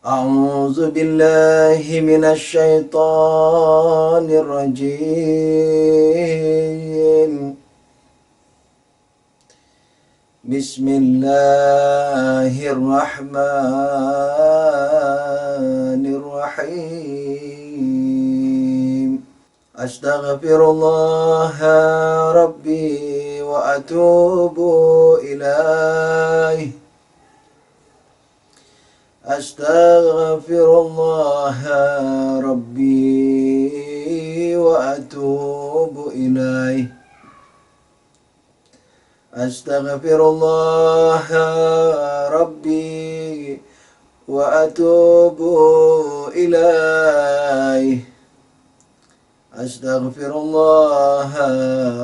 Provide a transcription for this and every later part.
أعوذ بالله من الشيطان الرجيم. بسم الله الرحمن الرحيم. أستغفر الله ربي وأتوب إليه. أستغفر الله ربي وأتوب إليه. أستغفر الله ربي وأتوب إليه. أستغفر الله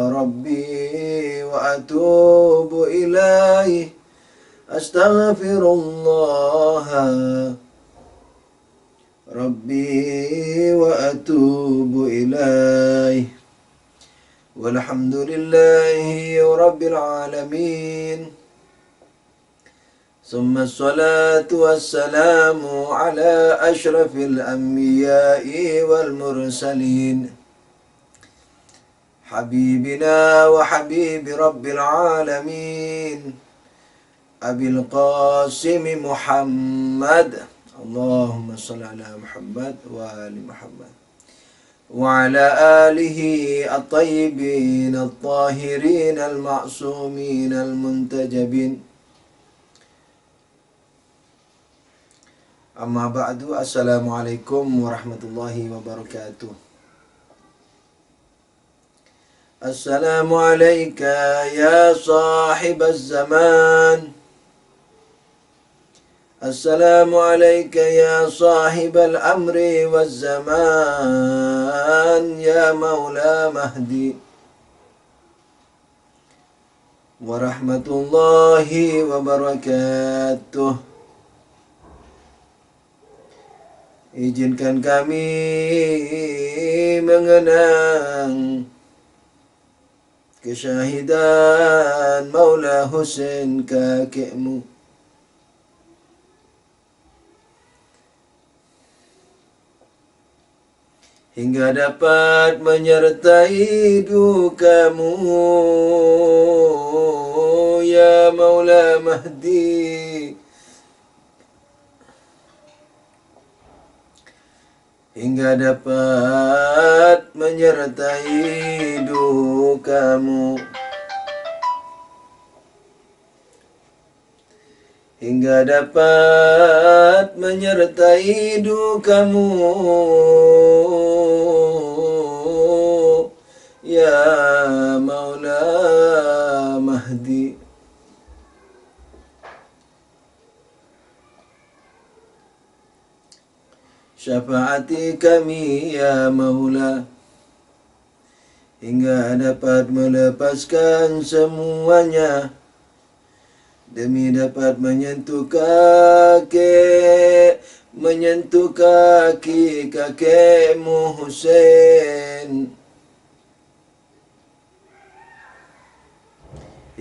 ربي وأتوب إليه. أستغفر الله ربي وأتوب إليه. والحمد لله رب العالمين. ثم الصلاة والسلام على أشرف الأنبياء والمرسلين، حبيبنا وحبيب رب العالمين أبي القاسم محمد، اللهم صل على محمد وآل محمد وعلى آله الطيبين الطاهرين المعصومين المنتجبين. أما بعد، السلام عليكم ورحمة الله وبركاته. السلام عليك يا صاحب الزمان. السلام عليك يا صاحب الأمر والزمان يا مولى مهدي. ورحمة الله وبركاته. Izinkan kami mengenang kesyahidan Maula Husain kakekmu. Hingga dapat menyertai dukamu ya Maula Mahdi. Hingga dapat menyertai dukamu. Hingga dapat menyertai dukamu ya Maula Mahdi. Syafaati kami ya Maula, hingga dapat melepaskan semuanya, demi dapat menyentuh kaki kakekmu Husain.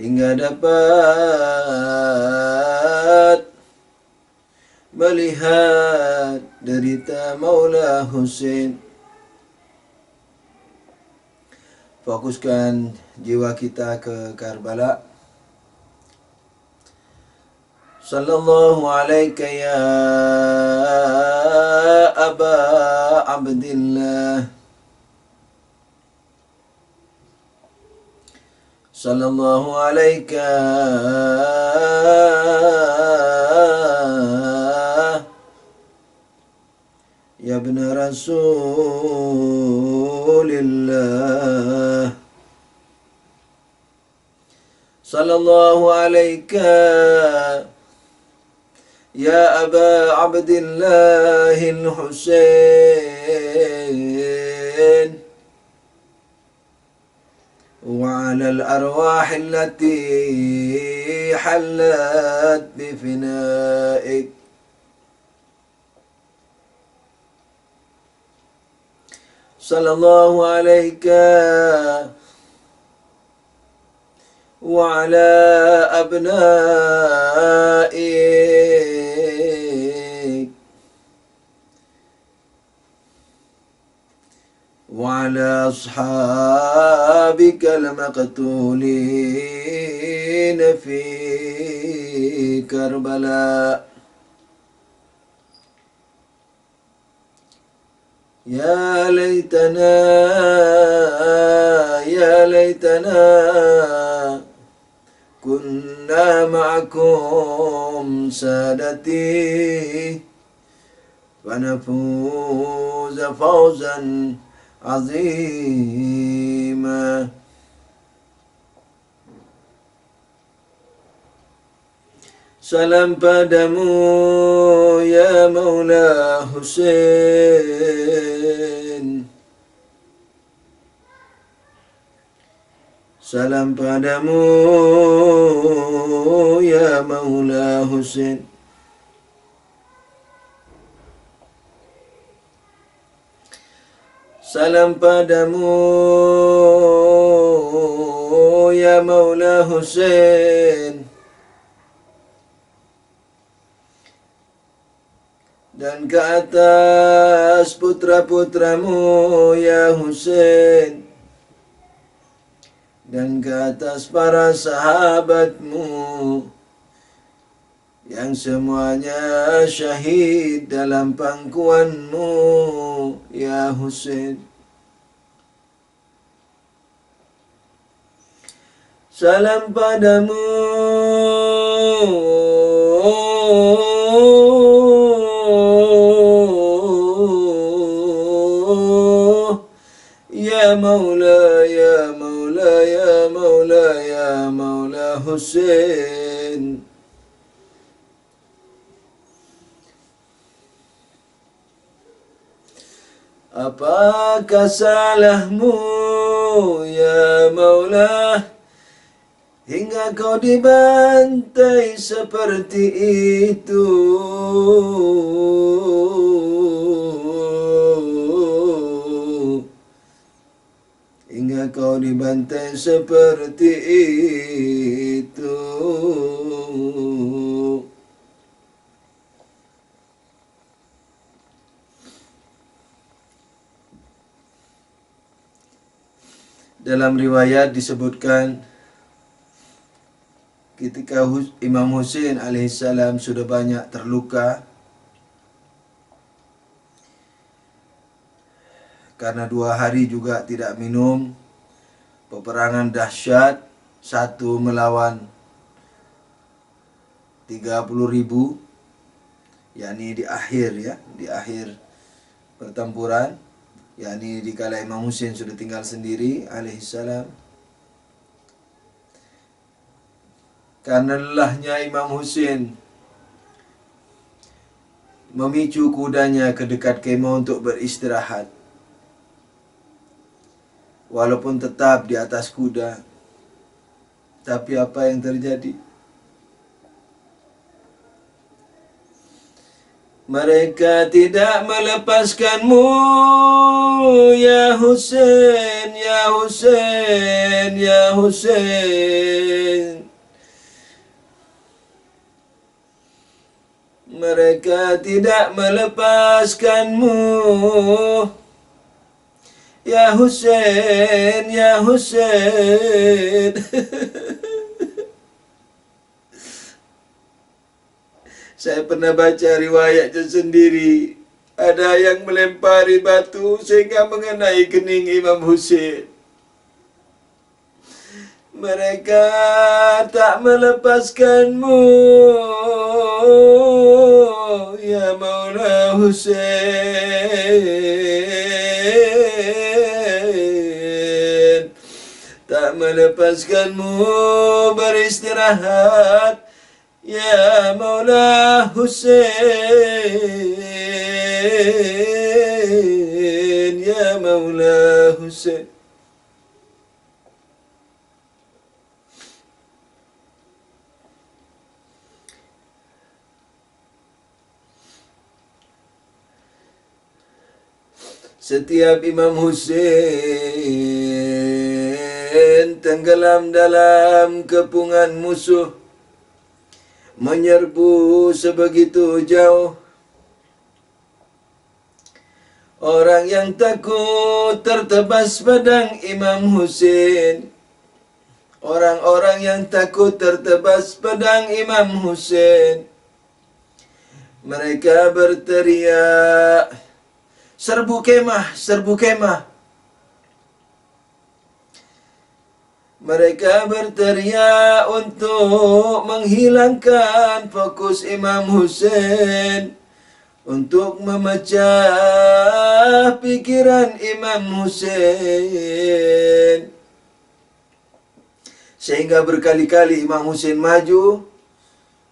Hingga dapat melihat derita Maula Husain. Fokuskan jiwa kita ke Karbala. Sallallahu alaika ya Aba Abdillah. Sallallahu alaika ya ibn Rasulillah. Sallallahu alaika ya Aba Abdillah al-Husain. وعلى الأرواح التي حلت بفنائك. صلى الله عليك وعلى أبنائك المقتولين في كربلاء. يا ليتنا كنا معكم سادتي فنفوز فوزا عظيما. Salam padamu ya Maula Husain. Salam padamu ya Maula Husain. Salam padamu ya Maula Husain. Dan ke atas putra-putramu ya Husain. Dan ke atas para sahabatmu yang semuanya syahid dalam pangkuanmu ya Husain. Salam padamu ya Maula, ya Maula, ya Maula, ya Maula Husain. Apakah salahmu ya Maula hingga kau dibantai seperti itu? Hingga kau dibantai seperti itu. Dalam riwayat disebutkan ketika Imam Husain alaihissalam sudah banyak terluka karena 2 hari juga tidak minum, peperangan dahsyat, 1 melawan 30.000, yakni di akhir pertempuran, yakni dikala Imam Husain sudah tinggal sendiri alaihissalam. Karena lelahnya Imam Husain memicu kudanya ke dekat kemah untuk beristirahat. Walaupun tetap di atas kuda, tapi apa yang terjadi? Mereka tidak melepaskanmu ya Husain, ya Husain, ya Husain. Mereka tidak melepaskanmu ya Husain, ya Husain. Saya pernah baca riwayatnya sendiri. Ada yang melempari batu sehingga mengenai kening Imam Husain. Mereka tak melepaskanmu ya Maula Husain. Tak melepaskanmu beristirahat ya Maula Husain, ya Maula Husain. Setiap Imam Husain tenggelam dalam kepungan musuh, menyerbu sebegitu jauh. Orang yang takut tertebas pedang Imam Husain orang-orang yang takut tertebas pedang Imam Husain. Mereka berteriak, serbu kemah, serbu kemah. Mereka berteriak untuk menghilangkan fokus Imam Husain, untuk memecah pikiran Imam Husain. Sehingga berkali-kali Imam Husain maju,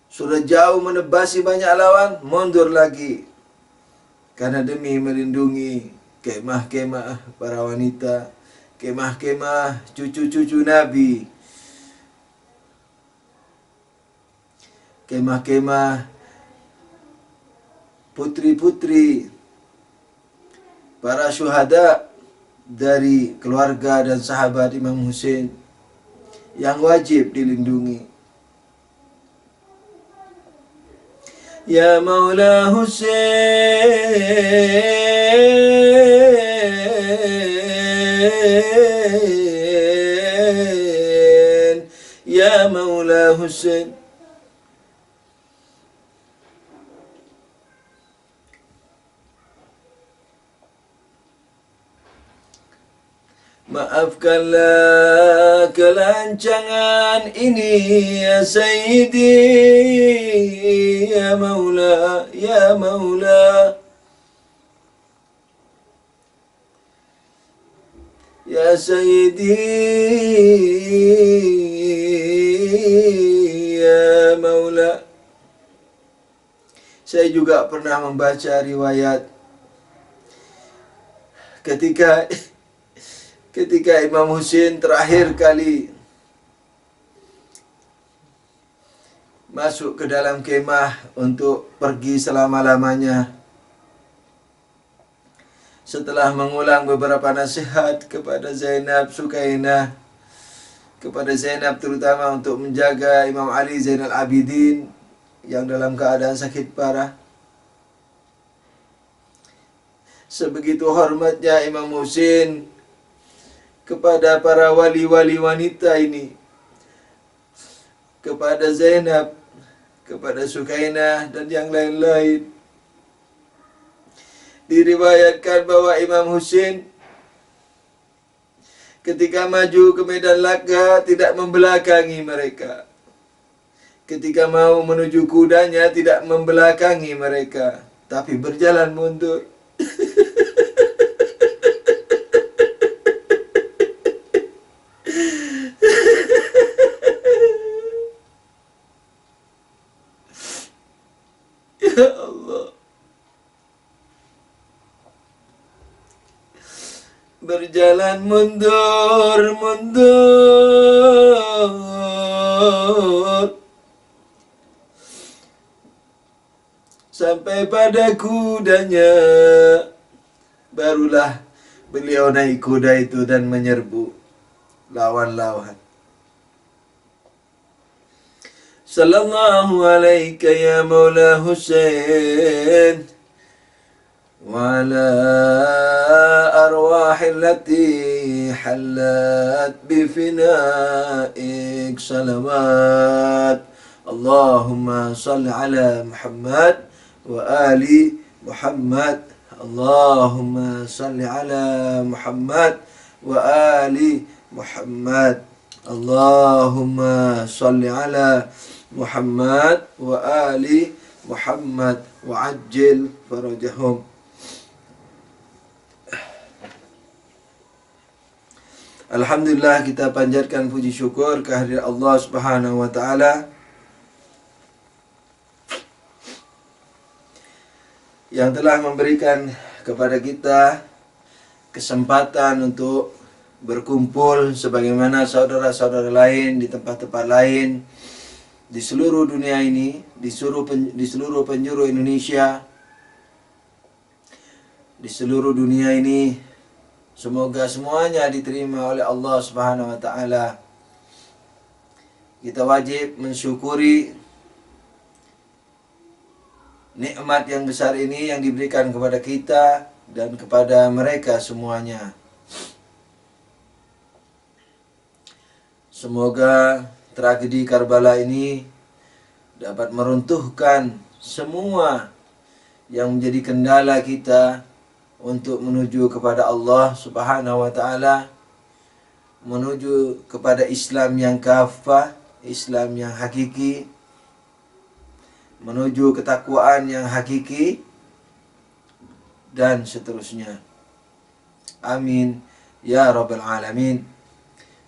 sudah jauh menebasi banyak lawan, mundur lagi. Karena demi melindungi kemah-kemah para wanita, kemah-kemah cucu-cucu Nabi, kemah-kemah putri-putri para syuhada dari keluarga dan sahabat Imam Husain yang wajib dilindungi. Ya Maula Husain, Ya Maula Husain. Maafkanlah kelancangan ini ya Sayyidi, ya Maula, ya Maula. Ya Sayyidi, ya Maula. Saya juga pernah membaca riwayat ketika Imam Husain terakhir kali masuk ke dalam kemah untuk pergi selama-lamanya, setelah mengulang beberapa nasihat kepada Zainab Sukainah, kepada Zainab terutama untuk menjaga Imam Ali Zainal Abidin yang dalam keadaan sakit parah. Sebegitu hormatnya Imam Husain kepada para wali-wali wanita ini, kepada Zainab, kepada Sukainah, dan yang lain-lain. Diriwayatkan bahwa Imam Husain ketika maju ke medan laga tidak membelakangi mereka. Ketika mau menuju kudanya tidak membelakangi mereka, tapi berjalan mundur. Ya Allah. Berjalan mundur, mundur, sampai pada kudanya. Barulah beliau naik kuda itu dan menyerbu lawan-lawan. Sallallahu alaika ya Maula Husain wa ala arwah allati halat bifinaik salawat. Allahumma salli ala Muhammad wa ali Muhammad. Allahumma salli ala Muhammad wa ali Muhammad. Allahumma salli ala Muhammad wa ali Muhammad wa ajil farajahum. Alhamdulillah, kita panjatkan puji syukur kehadirat Allah Subhanahu wa taala yang telah memberikan kepada kita kesempatan untuk berkumpul sebagaimana saudara-saudara lain di tempat-tempat lain di seluruh dunia ini, di seluruh penjuru Indonesia, di seluruh dunia ini. Semoga semuanya diterima oleh Allah Subhanahu wa taala. Kita wajib mensyukuri nikmat yang besar ini yang diberikan kepada kita dan kepada mereka semuanya. Semoga tragedi Karbala ini dapat meruntuhkan semua yang menjadi kendala kita untuk menuju kepada Allah Subhanahu wa taala, menuju kepada Islam yang kafah, Islam yang hakiki, menuju ketakwaan yang hakiki, dan seterusnya. Amin ya rabbal alamin.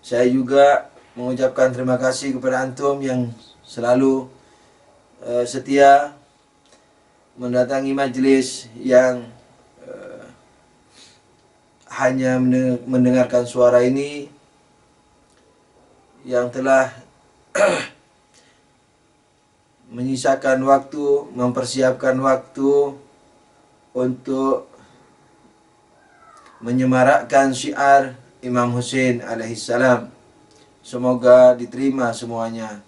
Saya juga mengucapkan terima kasih kepada antum yang selalu setia mendatangi majlis yang hanya mendengarkan suara ini, yang telah menyisakan waktu, mempersiapkan waktu untuk menyemarakkan syiar Imam Husain alaihissalam. Semoga diterima semuanya.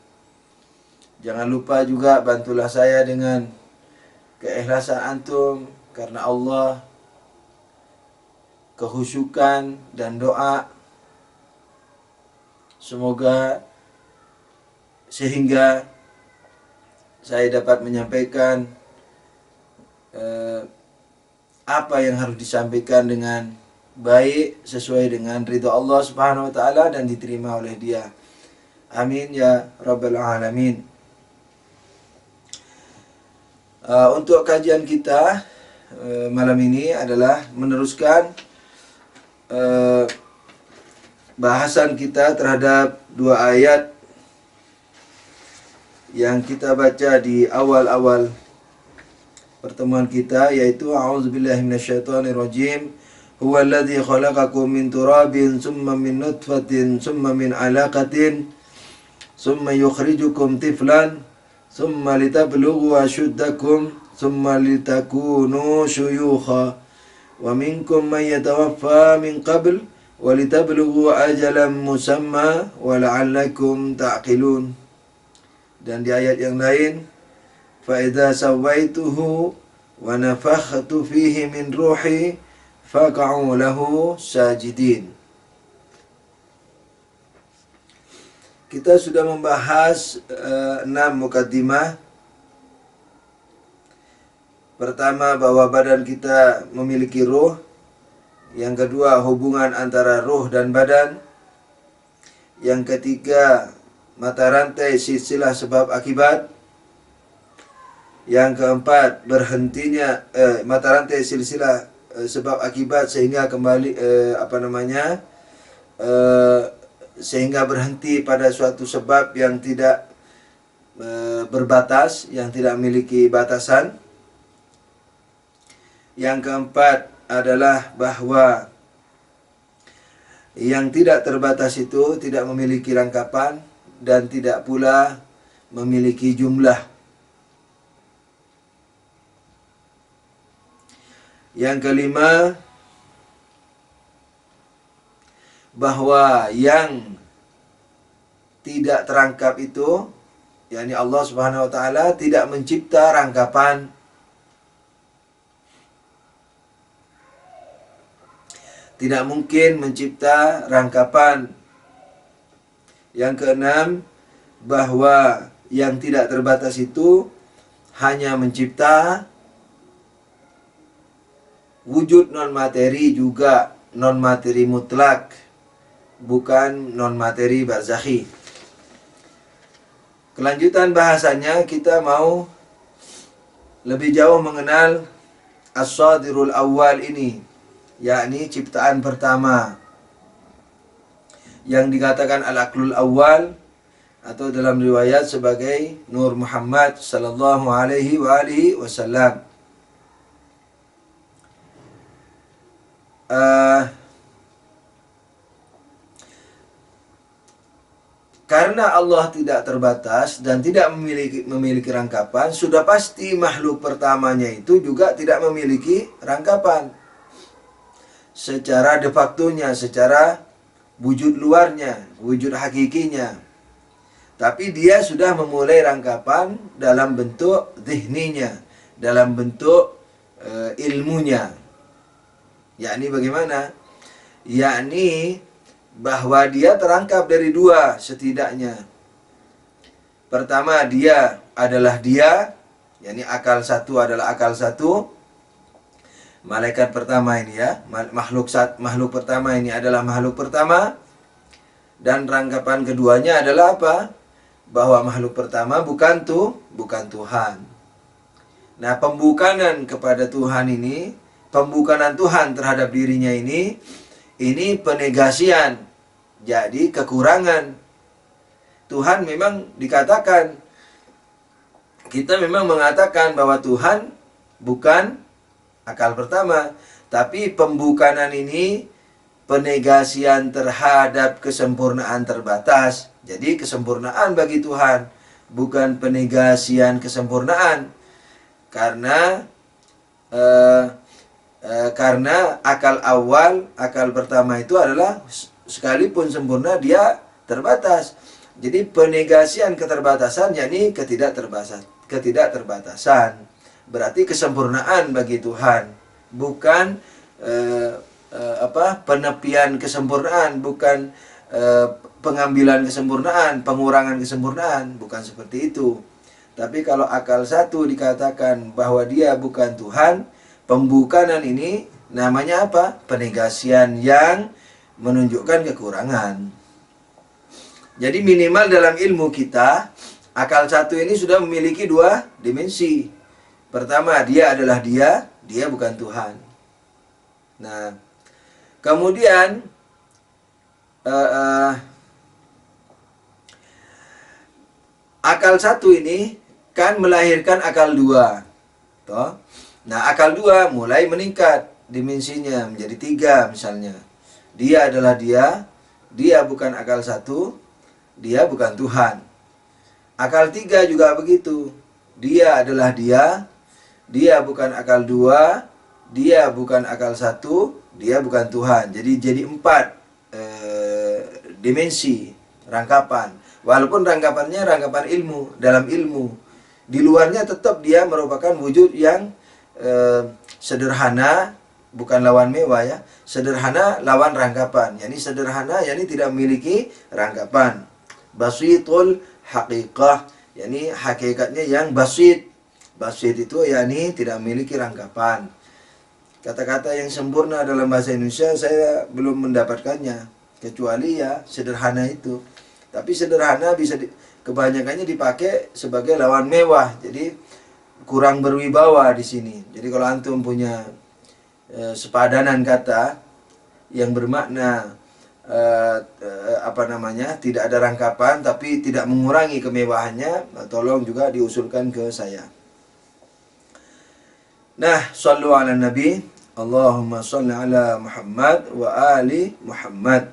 Jangan lupa juga bantulah saya dengan keikhlasan antum karena Allah, kehusyukan dan doa. Semoga sehingga saya dapat menyampaikan apa yang harus disampaikan dengan baik sesuai dengan ridha Allah Subhanahu wa taala dan diterima oleh Dia. Amin ya rabbal alamin. Untuk kajian kita malam ini adalah meneruskan bahasan kita terhadap dua ayat yang kita baca di awal-awal pertemuan kita, yaitu a'udzubillahi minasyaitonirrajim. Huwallazi khalaqakum min turabin summa min nutfatin summa min 'alaqatin summa yukhrijukum tiflan summa litablughu ashuddakum summa litakunu syuyukha wa minkum man yatawaffa min qabl wa litablughu ajalan musamma wa la'allakum ta'qilun. Dan di ayat yang lain, fa idza sawaituhu wa nafakhtu fihi min ruhi faqa'u lahu sajidin. Kita sudah membahas 6 mukaddimah. Pertama, bahwa badan kita memiliki ruh. Yang kedua, hubungan antara ruh dan badan. Yang ketiga, mata rantai silsilah sebab akibat. Yang keempat, berhentinya mata rantai silsilah sebab akibat sehingga kembali sehingga berhenti pada suatu sebab yang tidak berbatas, yang tidak memiliki batasan. Yang keempat adalah bahwa yang tidak terbatas itu tidak memiliki rangkapan dan tidak pula memiliki jumlah. Yang kelima, bahwa yang tidak terangkap itu, yakni Allah Subhanahu wa taala tidak mencipta rangkapan. Tidak mungkin mencipta rangkapan. Yang keenam, bahwa yang tidak terbatas itu hanya mencipta wujud non-materi, juga non-materi mutlak, bukan non-materi barzakhi. Kelanjutan bahasanya, kita mau lebih jauh mengenal as-sadirul awal ini, yakni ciptaan pertama, yang dikatakan al-aqlul awal, atau dalam riwayat sebagai Nur Muhammad sallallahu alaihi wa alihi wasallam. Karena Allah tidak terbatas dan tidak memiliki rangkapan, sudah pasti makhluk pertamanya itu juga tidak memiliki rangkapan. Secara de factonya, secara wujud luarnya, wujud hakikinya. Tapi dia sudah memulai rangkapan dalam bentuk zihninya, dalam bentuk ilmunya. Yakni bagaimana? Yakni bahwa dia terangkap dari dua setidaknya. Pertama, dia adalah dia, yakni akal satu adalah akal satu. Malaikat pertama ini ya, makhluk pertama ini adalah makhluk pertama. Dan rangkapan keduanya adalah apa? Bahwa makhluk pertama bukan Tuhan. Nah, pembukanan kepada Tuhan ini, pembukanan Tuhan terhadap dirinya ini penegasian. Jadi kekurangan. Tuhan memang dikatakan, kita memang mengatakan bahwa Tuhan bukan akal pertama, tapi pembukanan ini penegasian terhadap kesempurnaan terbatas. Jadi kesempurnaan bagi Tuhan, bukan penegasian kesempurnaan. Karena akal awal, akal pertama itu adalah sekalipun sempurna dia terbatas. Jadi penegasian keterbatasan yakni ketidakterbatasan. Berarti kesempurnaan bagi Tuhan, bukan penepian kesempurnaan, bukan pengambilan kesempurnaan, pengurangan kesempurnaan, bukan seperti itu. Tapi kalau akal satu dikatakan bahwa dia bukan Tuhan, pembukanan ini namanya apa? Penegasian yang menunjukkan kekurangan. Jadi minimal dalam ilmu kita, akal satu ini sudah memiliki dua dimensi. Pertama, dia adalah dia bukan Tuhan. Nah, kemudian akal satu ini kan melahirkan akal dua. Toh? Nah, akal dua mulai meningkat dimensinya menjadi 3 misalnya. Dia adalah dia bukan akal satu, dia bukan Tuhan. Akal 3 juga begitu. Dia adalah dia bukan akal 2, dia bukan akal 1, dia bukan Tuhan. Jadi 4 dimensi rangkapan. Walaupun rangkapannya rangkapan ilmu, dalam ilmu. Di luarnya tetap dia merupakan wujud yang sederhana, bukan lawan mewah ya. Sederhana lawan rangkapan. Yani sederhana yani tidak memiliki rangkapan. Basitul haqiqah, yani hakikatnya yang basit. Basit itu yani tidak memiliki rangkapan. Kata-kata yang sempurna dalam bahasa Indonesia saya belum mendapatkannya, kecuali ya sederhana itu. Tapi sederhana bisa kebanyakannya dipakai sebagai lawan mewah. Jadi kurang berwibawa di sini. Jadi kalau antum punya sepadanan kata yang bermakna tidak ada rangkapan tapi tidak mengurangi kemewahannya, tolong juga diusulkan ke saya. Nah, shallu ala nabi, Allahumma shalli ala Muhammad wa ali Muhammad.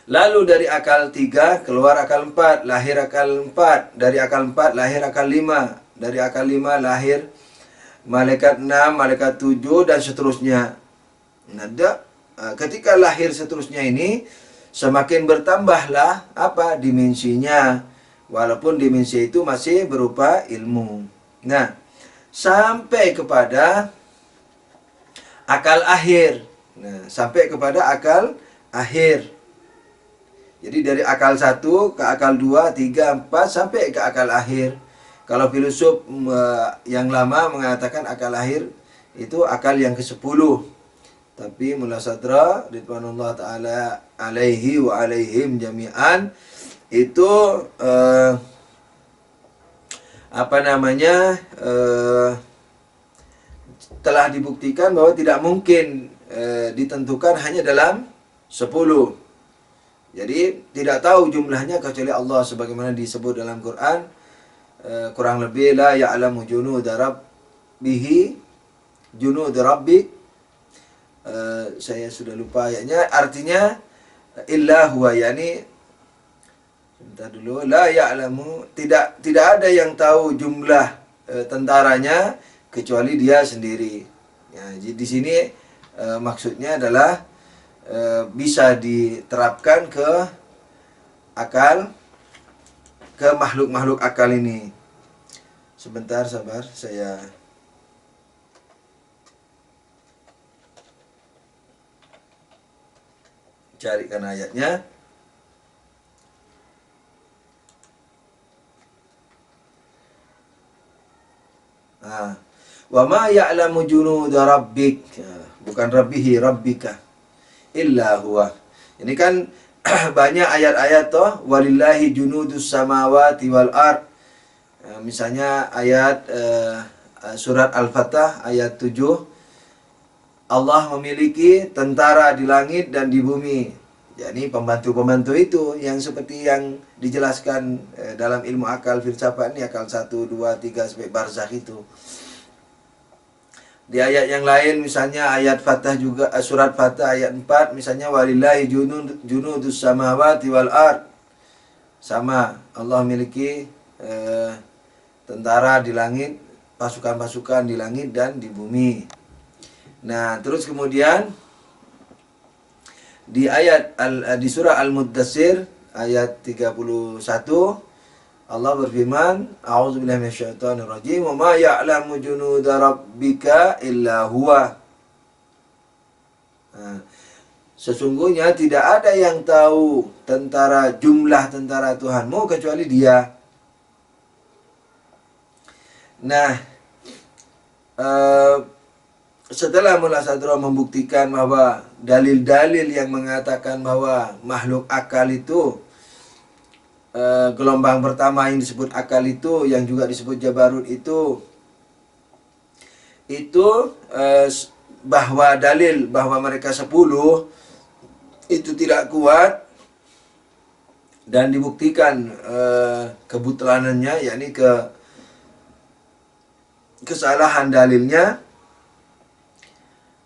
Lalu dari akal 3 keluar akal 4, lahir akal 4, dari akal 4 lahir akal 5, dari akal 5 lahir malaikat 6, malaikat 7 dan seterusnya. Nah, ketika lahir seterusnya ini semakin bertambahlah apa dimensinya, walaupun dimensi itu masih berupa ilmu. Nah, sampai kepada akal akhir. Nah, sampai kepada akal akhir. Jadi dari akal 1 ke akal 2, 3, 4 sampai ke akal akhir. Kalau filosof yang lama mengatakan akal akhir itu akal yang ke-10. Tapi Mullah Sadra ridwanullah taala alaihi wa alaihim jami'an itu telah dibuktikan bahwa tidak mungkin ditentukan hanya dalam 10. Jadi tidak tahu jumlahnya kecuali Allah, sebagaimana disebut dalam Quran, kurang lebih la ya'lamu junuda rabbik. Saya sudah lupa ayatnya, artinya illa huwa, yani sebentar dulu, la ya'lamu, tidak ada yang tahu jumlah tentaranya kecuali dia sendiri. Ya, di sini maksudnya adalah bisa diterapkan ke akal, ke makhluk-makhluk akal ini. Sebentar sabar, saya Carikan ayatnya. Wa ma ya'lamu junuda rabbik, bukan rabbihi, rabbika, illa huwa. Ini kan banyak ayat-ayat toh, walillahi junudus samawati wal ard. Misalnya ayat surat Al-Fatah ayat 7, Allah memiliki tentara di langit dan di bumi. Jadi pembantu-pembantu itu yang seperti yang dijelaskan dalam ilmu akal filsafat ini, akal 1, 2, 3 sampai barzakh itu. Di ayat yang lain misalnya ayat Fatah juga, surat Fatah ayat 4 misalnya walillahi junudus samawati wal ard. Sama, Allah memiliki tentara di langit, pasukan-pasukan di langit dan di bumi. Nah, terus kemudian di ayat di surah Al-Muddatsir ayat 31 Allah berfirman, a'udzubillahi minasyaitonir rajim, wa ma ya'lamu junuda rabbika illa huwa. Sesungguhnya tidak ada yang tahu jumlah tentara Tuhanmu kecuali Dia. Nah, setelah Mullah Sadra membuktikan bahwa dalil-dalil yang mengatakan bahwa makhluk akal itu, gelombang pertama yang disebut akal itu, yang juga disebut Jabarut itu bahwa dalil bahwa mereka 10 itu tidak kuat dan dibuktikan kebutlanannya, yakni kesalahan dalilnya.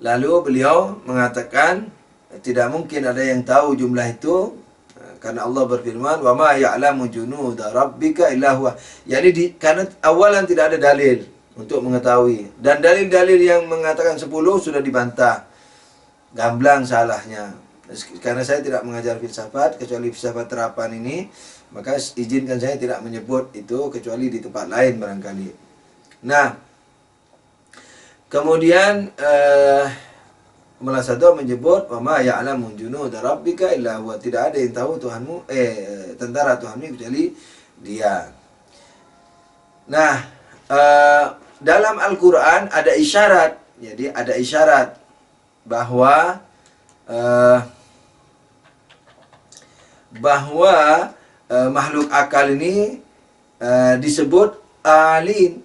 Lalu beliau mengatakan tidak mungkin ada yang tahu jumlah itu, karena Allah berfirman, wa ma ya'lamu junuda rabbika illa huwa. Yani karena awalan tidak ada dalil untuk mengetahui, dan dalil-dalil yang mengatakan 10 sudah dibantah. Gamblang salahnya. Karena saya tidak mengajar filsafat kecuali filsafat terapan ini, maka izinkan saya tidak menyebut itu kecuali di tempat lain barangkali. Nah, kemudian Mullah Sadra menyebut wa ma ya'lamu junuda rabbika illa huwa, tidak ada yang tahu Tuhanmu tentara Tuhanmu kecuali Dia. Nah, dalam Al-Qur'an ada isyarat. Jadi ada isyarat bahwa makhluk akal ini disebut alin.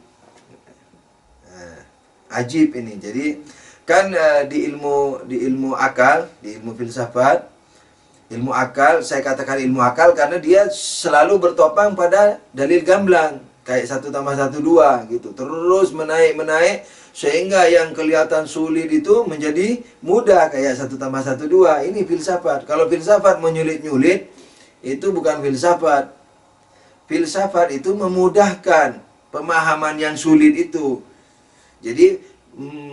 Ajib ini. Jadi kan di ilmu akal, di ilmu filsafat, ilmu akal, saya katakan ilmu akal karena dia selalu bertopang pada dalil gamblang, kayak 1 tambah 1 2 gitu, terus menaik sehingga yang kelihatan sulit itu menjadi mudah, kayak 1 tambah 1 2. Ini filsafat. Kalau filsafat menyulit-nyulit, itu bukan filsafat. Filsafat itu memudahkan pemahaman yang sulit itu. Jadi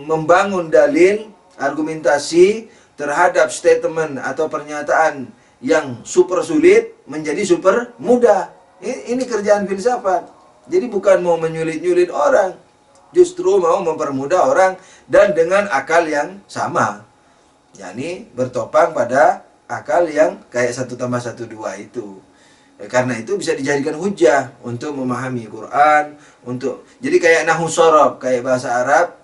membangun dalil, argumentasi terhadap statement atau pernyataan yang super sulit menjadi super mudah. Ini kerjaan filsafat. Jadi bukan mau menyulit-nyulit orang, justru mau mempermudah orang dan dengan akal yang sama. yakni bertopang pada akal yang kayak 1 tambah 1 2 itu. Karena itu bisa dijadikan hujah untuk memahami Quran, jadi kayak nahwu shorof, kayak bahasa Arab,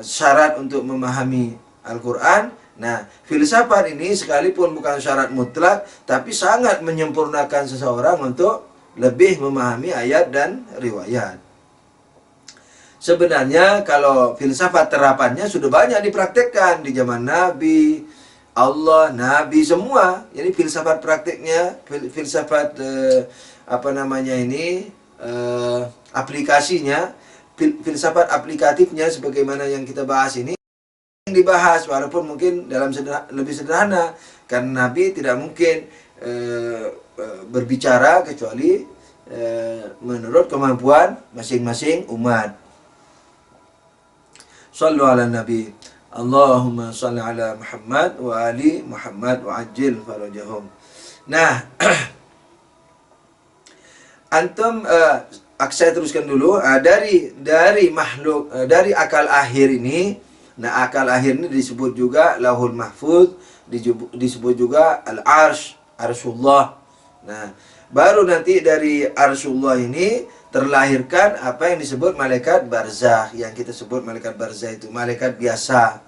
syarat untuk memahami Al-Quran. Nah, filsafat ini sekalipun bukan syarat mutlak, tapi sangat menyempurnakan seseorang untuk lebih memahami ayat dan riwayat. Sebenarnya kalau filsafat terapannya sudah banyak dipraktekkan di zaman Nabi, Allah, Nabi semua. Jadi filsafat prakteknya, filsafat aplikasinya, filsafat aplikatifnya sebagaimana yang kita bahas ini yang dibahas, walaupun mungkin lebih sederhana, karena Nabi tidak mungkin berbicara kecuali menurut kemampuan masing-masing umat. Sallu ala Nabi. Allahumma salli ala Muhammad wa ali Muhammad wa ajil farajahum. Nah, antum saya teruskan dulu. Dari makhluk, dari akal akhir ini, Nah, akal akhir ini disebut juga Lauhul Mahfuz, disebut juga Al-Arsh, Arshullah. Nah, baru nanti dari Arshullah ini terlahirkan apa yang disebut malaikat barzah. Yang kita sebut malaikat barzah itu malaikat biasa.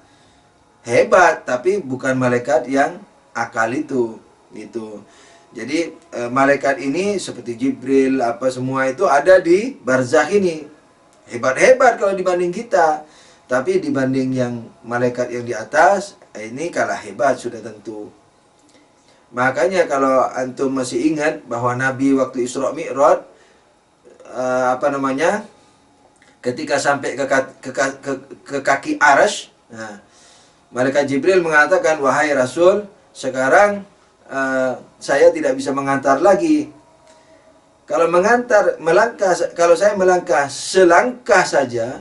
Hebat, tapi bukan malaikat yang akal itu. Gitu. Jadi malaikat ini seperti Jibril apa semua itu ada di barzah ini. Hebat-hebat kalau dibanding kita. Tapi dibanding yang malaikat yang di atas, ini kalah hebat sudah tentu. Makanya kalau antum masih ingat bahwa Nabi waktu Isra Mi'raj ketika sampai ke kaki Arsy, nah, malaikat Jibril mengatakan, "Wahai Rasul, sekarang saya tidak bisa mengantar lagi. Kalau kalau saya melangkah selangkah saja,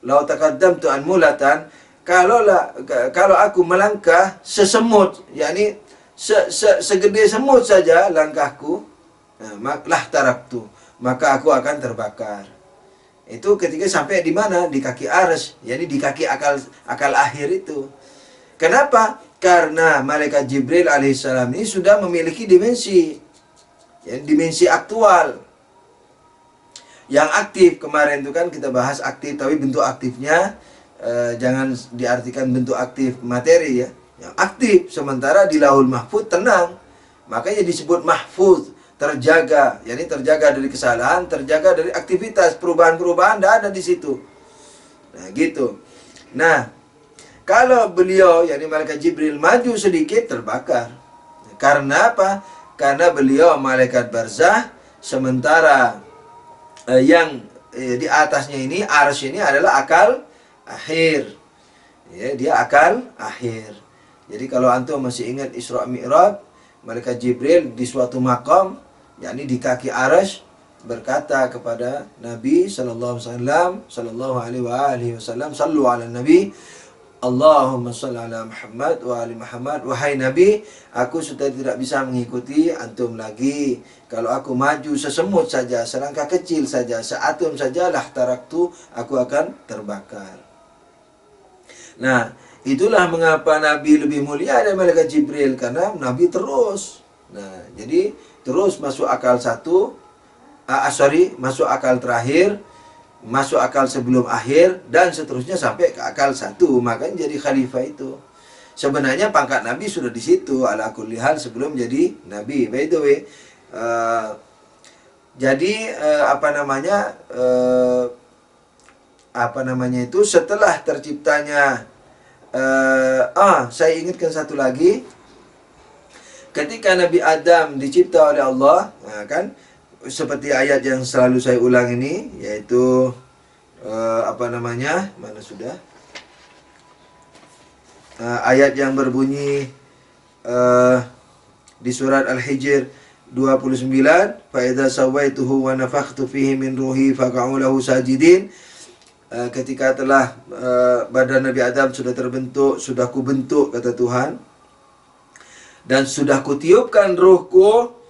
lau taqaddamtu an mulatan, kalau aku melangkah sesemut, yakni segede semut saja langkahku, lah taraktu, maka aku akan terbakar." Itu ketika sampai di mana? Di kaki Arsy, yakni di kaki akal akhir itu. Kenapa? Karena malaikat Jibril alaihissalam ini sudah memiliki dimensi, ya, dimensi aktual yang aktif. Kemarin itu kan kita bahas aktif, tapi bentuk aktifnya jangan diartikan bentuk aktif materi, ya, yang aktif. Sementara di Lauhul Mahfuz tenang, makanya disebut mahfuz, terjaga, yakni terjaga dari kesalahan, terjaga dari aktivitas perubahan-perubahan, tidak ada di situ. Nah, gitu. Nah, kalau beliau, yakni malaikat Jibril, maju sedikit terbakar. Karena apa? Karena beliau malaikat barzah, sementara yang di atasnya ini, Arsy ini adalah akal akhir. Ya, dia akal akhir. Jadi kalau antum masih ingat Isra Mi'raj, malaikat Jibril di suatu makam, yakni di kaki Arsy, berkata kepada Nabi sallallahu alaihi wasallam, sallu ala Nabi, Allahumma shalli ala Muhammad wa ali Muhammad. Wahai Nabi, aku sudah tidak bisa mengikuti antum lagi. Kalau aku maju sesemut saja, selangkah kecil saja, seatom saja, lah taraktu, aku akan terbakar. Nah, itulah mengapa Nabi lebih mulia dari malaikat Jibril, karena Nabi terus. Nah, jadi terus masuk akal masuk akal terakhir, masuk akal sebelum akhir, dan seterusnya sampai ke akal satu. Makanya jadi khalifah itu. Sebenarnya pangkat Nabi sudah di situ ala kulli hal sebelum jadi Nabi. By the way, setelah terciptanya, saya ingatkan satu lagi. Ketika Nabi Adam dicipta oleh Allah, nah kan, seperti ayat yang selalu saya ulang ini, yaitu mana sudah ayat yang berbunyi di surat Al-Hijr 29, fa idza sawaituhu wa nafakhtu fihi min ruhi faq'u lahu sajidin. Ketika telah badan Nabi Adam sudah terbentuk, sudah kubentuk, kata Tuhan, dan sudah kutiupkan ruhku,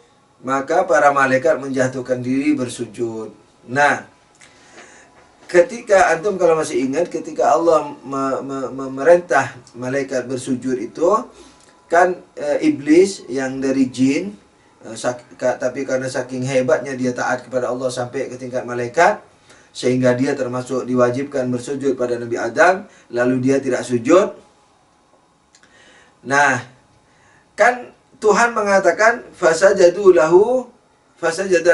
maka para malaikat menjatuhkan diri bersujud. Nah, ketika antum kalau masih ingat, ketika Allah memerintah malaikat bersujud itu, kan iblis yang dari jin, tapi karena saking hebatnya dia taat kepada Allah sampai ke tingkat malaikat, sehingga dia termasuk diwajibkan bersujud pada Nabi Adam, lalu dia tidak sujud. Nah, kan Tuhan mengatakan fasajadal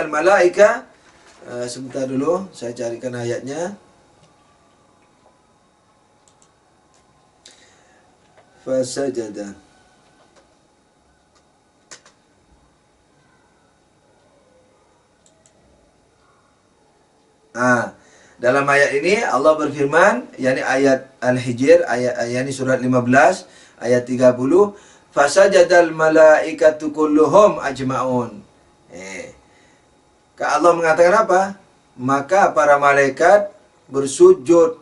malaika. Sebentar dulu, saya carikan ayatnya. Fasajada. Dalam ayat ini Allah berfirman, yakni ayat Al-Hijr, yakni surat 15 ayat 30, fasajadal malaikatu kulluhum ajmaun. Allah mengatakan apa? Maka para malaikat bersujud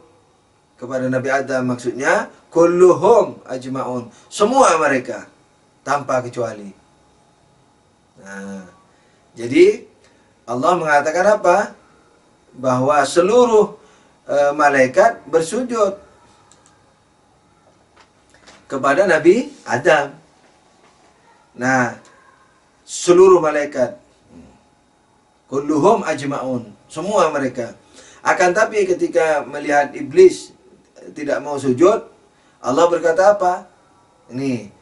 kepada Nabi Adam, maksudnya kulluhum ajmaun, semua mereka tanpa kecuali. Nah, jadi Allah mengatakan apa? Bahwa seluruh malaikat bersujud kepada Nabi Adam. Nah, seluruh malaikat, kulluhum ajma'un, semua mereka. Akan tapi ketika melihat iblis tidak mau sujud, Allah berkata apa? Ini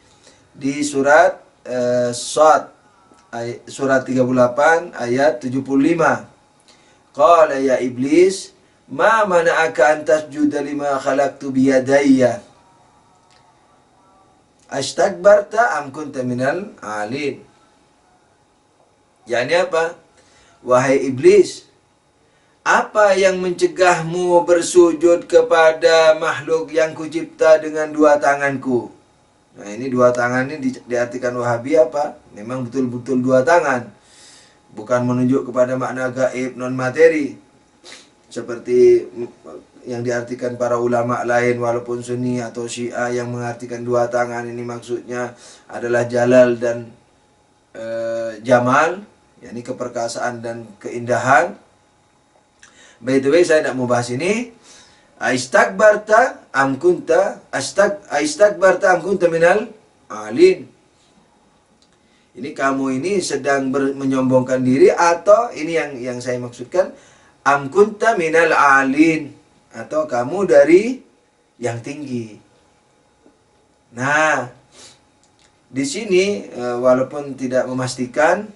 di surat Shad surat 38 ayat 75. Qala ya iblis, ma mana'aka an tasjuda lima khalaqtu biyadayya? Astakbarta am kunta minal alin? Yani apa? Wahai iblis, apa yang mencegahmu bersujud kepada makhluk yang kucipta dengan dua tanganku? Nah, ini dua tangan ini diartikan Wahabi apa? Memang betul-betul dua tangan. Bukan menunjuk kepada makna gaib non materi seperti yang diartikan para ulama lain, walaupun Sunni atau Syiah yang mengartikan dua tangan ini maksudnya adalah jalal dan jamal, yakni keperkasaan dan keindahan. By the way, saya tidak mau bahas ini. Aistakbarta am kunta minal alin? Ini kamu ini sedang menyombongkan diri, atau ini yang saya maksudkan, am kunta minal alin, atau kamu dari yang tinggi. Nah, di sini walaupun tidak memastikan,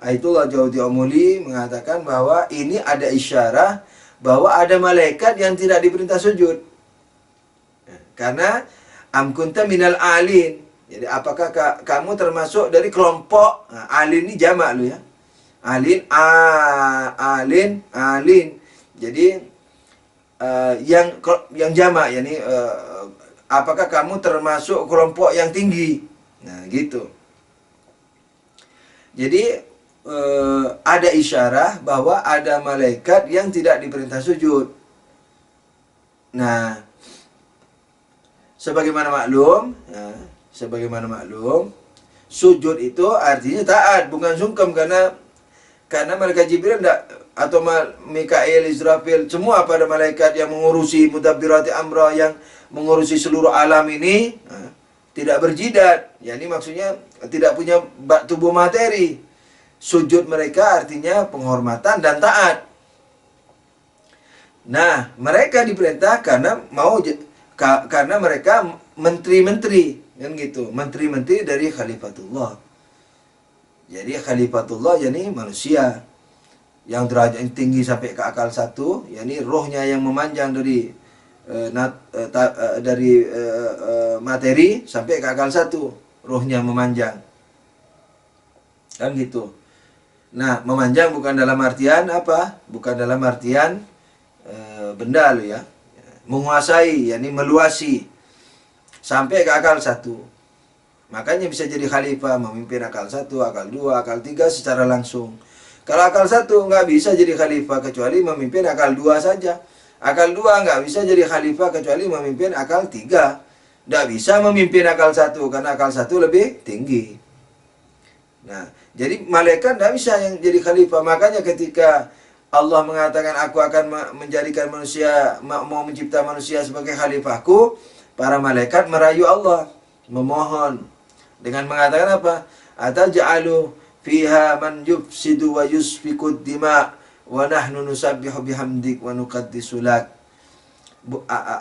Ayatullah Jauti Omuli mengatakan bahwa ini ada isyarah bahwa ada malaikat yang tidak diperintah sujud. Karena am kunta minal alin. Jadi apakah kamu termasuk dari kelompok, alin ini jamak lu ya. Alin, alin. Jadi yang jamak, yakni apakah kamu termasuk kelompok yang tinggi? Nah, gitu. Jadi ada isyarah bahwa ada malaikat yang tidak diperintah sujud. Nah, sebagaimana maklum, sujud itu artinya taat, bukan sungkem, karena malaikat Jibril atau Mikail, Israfil, semua pada malaikat yang mengurusi mudabbirati amra, yang mengurusi seluruh alam ini, tidak berjidat. Yani maksudnya tidak punya tubuh materi. Sujud mereka artinya penghormatan dan taat. Nah, mereka diperintah karena mereka menteri-menteri, kan gitu. Menteri-menteri dari Khalifatullah. Jadi Khalifatullah yakni manusia yang derajat tinggi sampai ke akal satu, yakni rohnya yang memanjang dari materi sampai ke akal satu, rohnya memanjang, kan gitu. Nah, memanjang bukan dalam artian apa? Bukan dalam artian benda lo ya. Menguasai, yakni meluasi sampai ke akal satu. Makanya bisa jadi khalifah, memimpin akal satu, akal dua, akal tiga secara langsung. Kalau akal satu nggak bisa jadi khalifah kecuali memimpin akal dua saja. Akal dua nggak bisa jadi khalifah kecuali memimpin akal tiga. Nggak bisa memimpin akal satu karena akal satu lebih tinggi. Nah, jadi malaikat tidak bisa yang jadi khalifah. Makanya ketika Allah mengatakan aku akan menjadikan manusia, mau mencipta manusia sebagai khalifahku, para malaikat merayu Allah, memohon dengan mengatakan apa? Ataj'alu fiha man yufsidu wa yusfikud dima wa nahnu nusabbihu bihamdik wa nuqaddisu lak.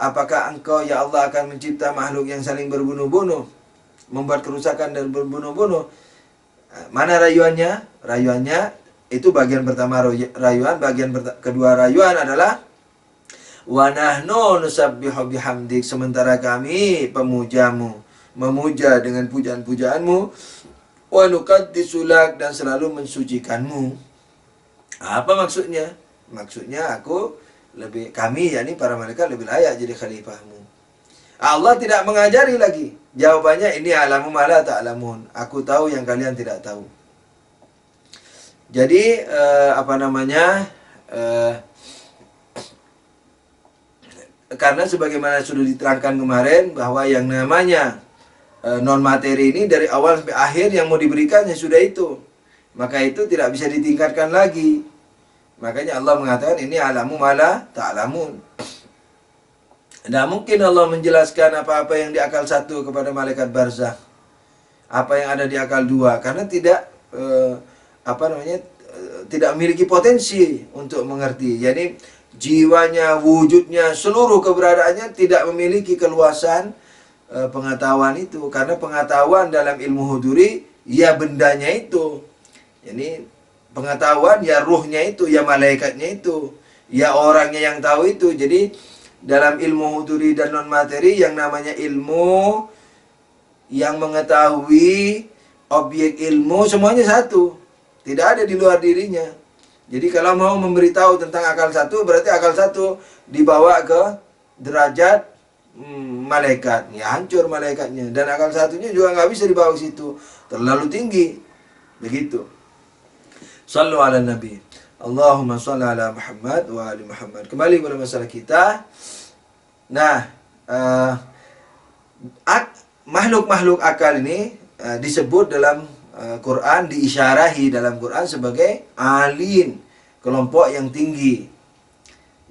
Apakah engkau ya Allah akan mencipta makhluk yang saling berbunuh-bunuh, membuat kerusakan dan berbunuh-bunuh? Mana rayuannya? Rayuannya itu bagian pertama rayuan, bagian kedua rayuan adalah wa nahnu nusabbihu bihamdik, sementara kami pemujamu, memuja dengan pujaan-pujaanmu, wa nuqaddisu lak, dan selalu mensucikanmu. Apa maksudnya? Maksudnya kami yakni para malaikat lebih layak jadi khalifahmu. Allah tidak mengajari lagi. Jawabannya ini alamu ma la ta'lamun. Aku tahu yang kalian tidak tahu. Jadi karena sebagaimana sudah diterangkan kemarin bahwa yang namanya non materi ini dari awal sampai akhir yang mau diberikannya sudah itu. Maka itu tidak bisa ditingkatkan lagi. Makanya Allah mengatakan ini alamu mala ta'lamun. Tidak mungkin Allah menjelaskan apa-apa yang di akal satu kepada malaikat barzakh, apa yang ada di akal dua, karena tidak tidak memiliki potensi untuk mengerti. Jadi jiwanya, wujudnya, seluruh keberadaannya tidak memiliki keluasan pengetahuan itu. Karena pengetahuan dalam ilmu huduri ya bendanya itu. Jadi pengetahuan ya ruhnya itu, ya malaikatnya itu, ya orangnya yang tahu itu. Jadi dalam ilmu huduri dan non materi yang namanya ilmu yang mengetahui objek ilmu semuanya satu, tidak ada di luar dirinya. Jadi kalau mau memberitahu tentang akal satu, berarti akal satu dibawa ke derajat malaikat, ya hancur malaikatnya. Dan akal satunya juga nggak bisa dibawa ke situ, terlalu tinggi. Begitu. Sallu ala Nabi. Allahumma salli ala Muhammad wa ali Muhammad. Kembali kepada masalah kita. Nah, makhluk-makhluk akal ini disebut dalam Quran, diisyarahi dalam Quran sebagai alin, kelompok yang tinggi.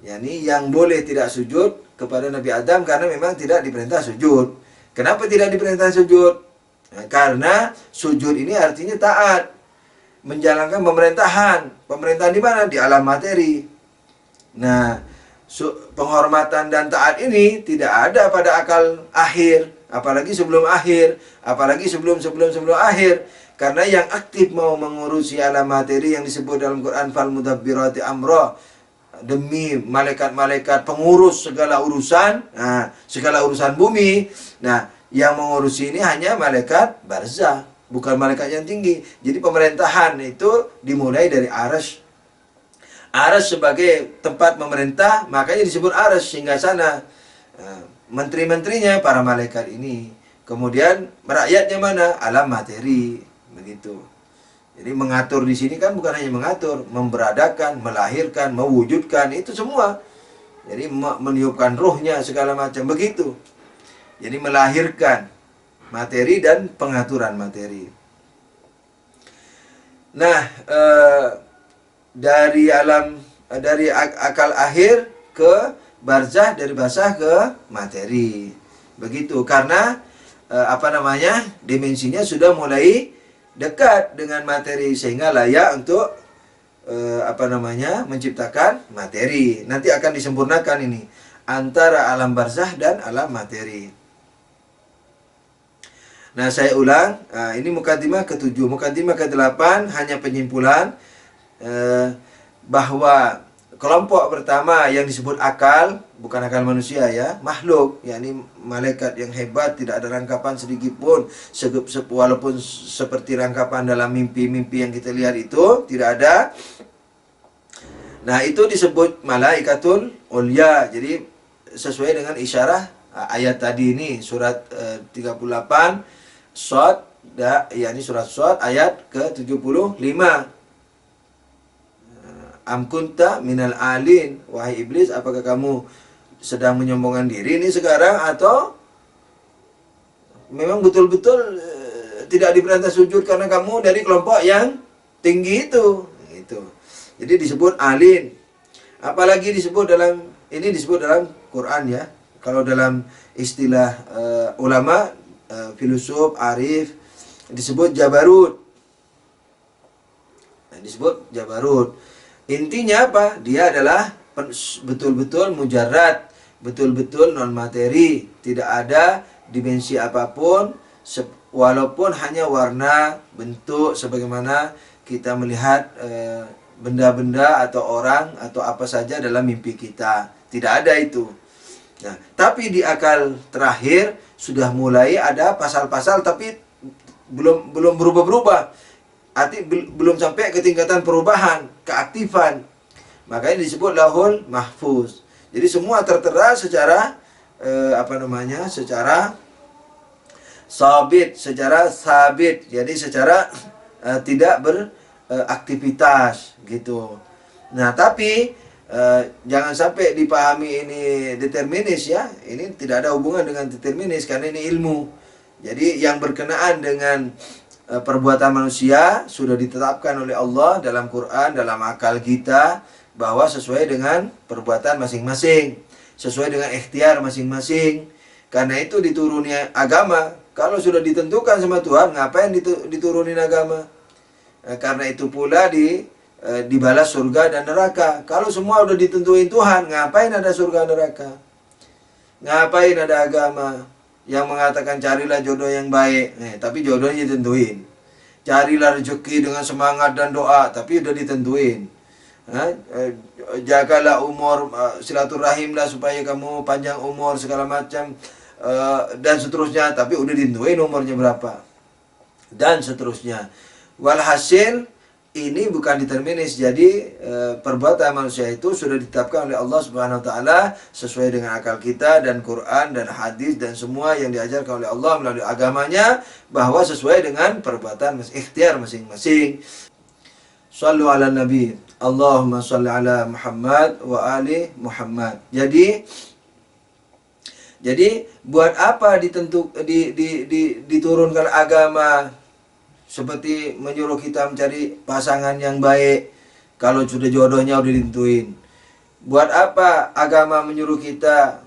Yani yang boleh tidak sujud kepada Nabi Adam karena memang tidak diperintah sujud. Kenapa tidak diperintah sujud? Nah, karena sujud ini artinya taat, menjalankan pemerintahan. Pemerintahan di mana? Di alam materi. Nah, penghormatan dan taat ini tidak ada pada akal akhir, apalagi sebelum akhir, apalagi sebelum akhir. Karena yang aktif mau mengurusi alam materi yang disebut dalam Quran fal mudabbirati amra, demi malaikat-malaikat pengurus segala urusan, segala urusan bumi. Nah, yang mengurusi ini hanya malaikat barzakh, bukan malaikat yang tinggi. Jadi pemerintahan itu dimulai dari arsy. Arsy sebagai tempat memerintah, makanya disebut arsy, singgasana. Menteri-menterinya para malaikat ini. Kemudian rakyatnya mana? Alam materi, begitu. Jadi mengatur di sini kan bukan hanya mengatur, memberadakan, melahirkan, mewujudkan, itu semua. Jadi meniupkan ruhnya segala macam, begitu. Jadi melahirkan materi dan pengaturan materi. Nah, dari akal akhir ke barzakh, dari barzakh ke materi. Begitu, karena dimensinya sudah mulai dekat dengan materi sehingga layak untuk menciptakan materi. Nanti akan disempurnakan ini antara alam barzakh dan alam materi. Nah, saya ulang, ini mukadimah ke-7. Mukadimah ke-8 hanya penyimpulan bahwa kelompok pertama yang disebut akal, bukan akal manusia ya, makhluk, yakni malaikat yang hebat, tidak ada rangkapan sedikit pun, walaupun seperti rangkapan dalam mimpi-mimpi yang kita lihat itu, tidak ada. Nah, itu disebut malaikatul ulya. Jadi sesuai dengan isyarah ayat tadi ini, surat 38 Shad, yakni surat Shad ayat ke-75. Am kunta minal alin, wahai iblis, apakah kamu sedang menyombongkan diri ini sekarang, atau memang betul-betul tidak diperintah sujud karena kamu dari kelompok yang tinggi itu, gitu. Jadi disebut alin. Apalagi disebut dalam Quran ya. Kalau dalam istilah ulama, filosof, arif, disebut jabarut. Disebut jabarut. Intinya apa? Dia adalah betul-betul mujarrad, betul-betul non materi, tidak ada dimensi apapun, walaupun hanya warna, bentuk, sebagaimana kita melihat benda-benda atau orang atau apa saja dalam mimpi kita. Tidak ada itu. Nah, tapi di akal terakhir sudah mulai ada pasal-pasal, tapi belum berubah-berubah. Belum sampai ke tingkatan perubahan, keaktifan. Makanya disebut lahul mahfuz. Jadi semua tertera secara secara sabit, jadi secara tidak beraktivitas gitu. Nah, tapi jangan sampai dipahami ini determinis ya. Ini tidak ada hubungan dengan determinis karena ini ilmu. Jadi yang berkenaan dengan perbuatan manusia sudah ditetapkan oleh Allah dalam Quran, dalam akal kita, bahwa sesuai dengan perbuatan masing-masing, sesuai dengan ikhtiar masing-masing. Karena itu dituruni agama. Kalau sudah ditentukan sama Tuhan, ngapain diturunin agama? Karena itu pula dibalas surga dan neraka. Kalau semua udah ditentuin Tuhan, ngapain ada surga neraka? Ngapain ada agama yang mengatakan carilah jodoh yang baik, tapi jodohnya ditentuin. Carilah rezeki dengan semangat dan doa, tapi udah ditentuin. Jagalah umur, silaturahimlah supaya kamu panjang umur segala macam, dan seterusnya, tapi udah ditentuin umurnya berapa, dan seterusnya. Walhasil ini bukan determinis. Jadi perbuatan manusia itu sudah ditetapkan oleh Allah Subhanahu wa taala sesuai dengan akal kita dan Quran dan hadis dan semua yang diajarkan oleh Allah melalui agamanya, bahwa sesuai dengan perbuatan ikhtiar masing-masing. Shallu ala nabi. Allahumma shalli ala Muhammad wa ali Muhammad. Jadi buat apa diturunkan agama seperti menyuruh kita mencari pasangan yang baik kalau sudah jodohnya udah ditentuin? Buat apa agama menyuruh kita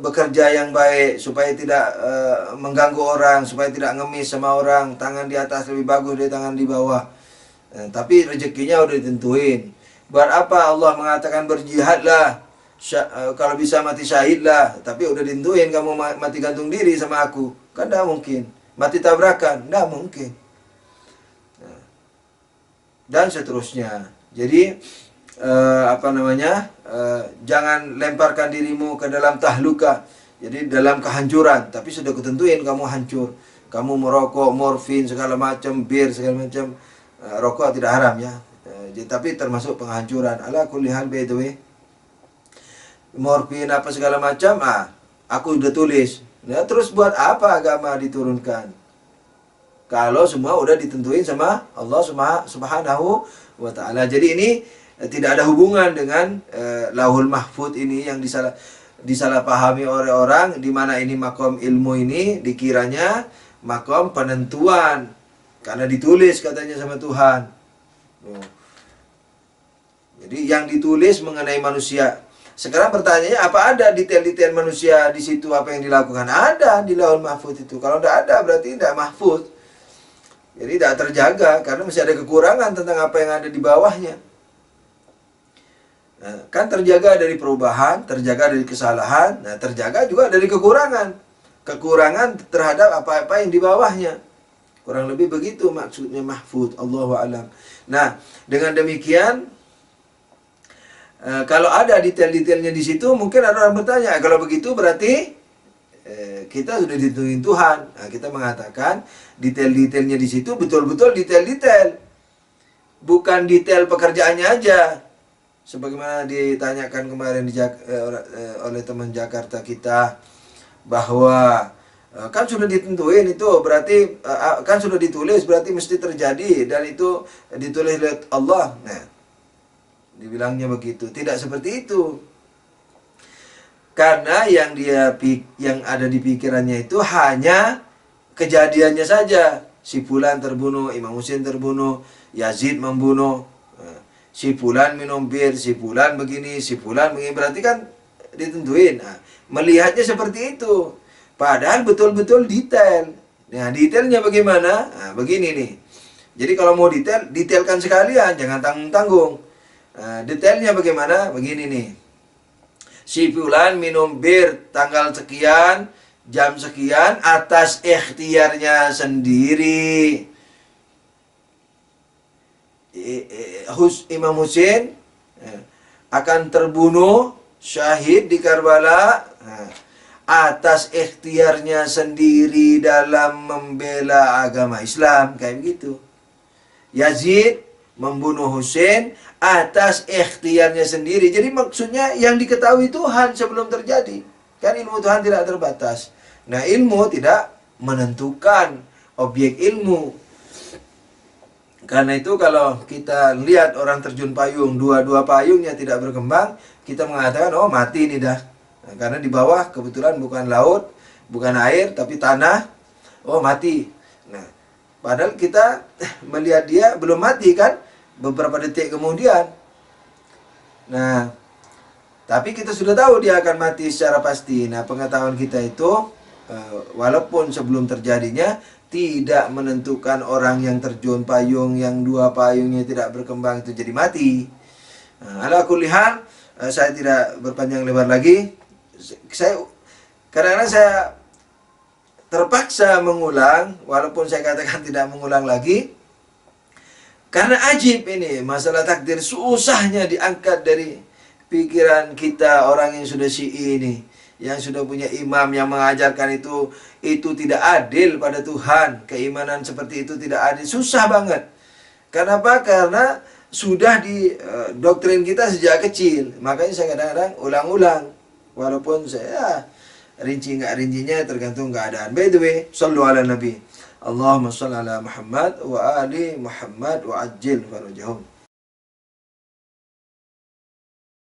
bekerja yang baik supaya tidak mengganggu orang, supaya tidak ngemis sama orang, tangan di atas lebih bagus dari tangan di bawah, tapi rezekinya udah ditentuin. Buat apa Allah mengatakan berjihadlah, kalau bisa mati syahidlah, tapi udah ditentuin kamu mati gantung diri sama aku? Kan tidak mungkin. Mati tabrakan, tidak mungkin. Dan seterusnya. Jadi jangan lemparkan dirimu ke dalam tahluka, jadi dalam kehancuran, tapi sudah ketentuin kamu hancur. Kamu merokok, morfin segala macam, bir segala macam. Rokok tidak haram ya, tapi termasuk penghancuran. Ala kulli hal, by the way, morfin apa segala macam, aku udah tulis. Nah, terus buat apa agama diturunkan? Kalau semua udah ditentuin sama Allah Subhanahu wa taala. Jadi ini tidak ada hubungan dengan Lauhul Mahfuz ini yang disalahpahami oleh orang, di mana ini makom ilmu ini dikiranya makom penentuan karena ditulis katanya sama Tuhan. Jadi yang ditulis mengenai manusia. Sekarang pertanyaannya, apa ada detail-detail manusia di situ, apa yang dilakukan? Ada di Lauhul Mahfuz itu. Kalau tidak ada berarti tidak mahfuz. Jadi tidak terjaga karena masih ada kekurangan tentang apa yang ada di bawahnya. Nah, kan terjaga dari perubahan, terjaga dari kesalahan, terjaga juga dari kekurangan. Kekurangan terhadap apa-apa yang di bawahnya. Kurang lebih begitu maksudnya mahfuz. Allahu a'lam. Nah, dengan demikian, kalau ada detail-detailnya di situ, mungkin ada orang bertanya, kalau begitu berarti kita sudah ditentuin Tuhan. Nah, kita mengatakan detail-detailnya di situ betul-betul detail-detail, bukan detail pekerjaannya aja. Sebagaimana ditanyakan kemarin oleh teman Jakarta kita, bahwa kan sudah ditentuin itu, berarti kan sudah ditulis, berarti mesti terjadi, dan itu ditulis oleh Allah. Nah, dibilangnya begitu. Tidak seperti itu. Karena yang ada di pikirannya itu hanya kejadiannya saja. Si Fulan terbunuh, Imam Husain terbunuh, Yazid membunuh, si Fulan minum bir, si Fulan begini, si Fulan begini. Berarti kan ditentuin. Nah, melihatnya seperti itu. Padahal betul-betul detail. Nah, detailnya bagaimana? Nah, begini nih. Jadi kalau mau detailkan sekalian, jangan tanggung-tanggung. Detailnya bagaimana? Begini nih. Si Fulan minum bir tanggal sekian, jam sekian, atas ikhtiarnya sendiri. Imam Husain akan terbunuh syahid di Karbala atas ikhtiarnya sendiri dalam membela agama Islam, kayak begitu. Yazid membunuh Husain atas ikhtiarnya sendiri. Jadi maksudnya yang diketahui Tuhan sebelum terjadi. Kan ilmu Tuhan tidak terbatas. Nah, ilmu tidak menentukan objek ilmu. Karena itu kalau kita lihat orang terjun payung, dua payungnya tidak berkembang, kita mengatakan, oh mati ini dah. Nah, karena di bawah kebetulan bukan laut, bukan air, tapi tanah, oh mati. Nah, padahal kita melihat dia belum mati kan, beberapa detik kemudian. Nah, tapi kita sudah tahu dia akan mati secara pasti. Nah, pengetahuan kita itu walaupun sebelum terjadinya tidak menentukan orang yang terjun payung, yang dua payungnya tidak berkembang itu jadi mati. Nah, ala kulli hal, saya tidak berpanjang lebar lagi. Saya kadang-kadang saya terpaksa mengulang, walaupun saya katakan tidak mengulang lagi, karena ajib ini masalah takdir, susahnya diangkat dari pikiran kita orang yang sudah syi'i ini, yang sudah punya imam yang mengajarkan itu tidak adil pada Tuhan, keimanan seperti itu tidak adil, susah banget. Kenapa? Karena sudah di doktrin kita sejak kecil. Makanya saya kadang-kadang ulang-ulang, walaupun saya rinci nggak rincinya tergantung keadaan. By the way, sallu ala nabi. Allahumma salli ala Muhammad wa ali Muhammad wa ajil farajahum.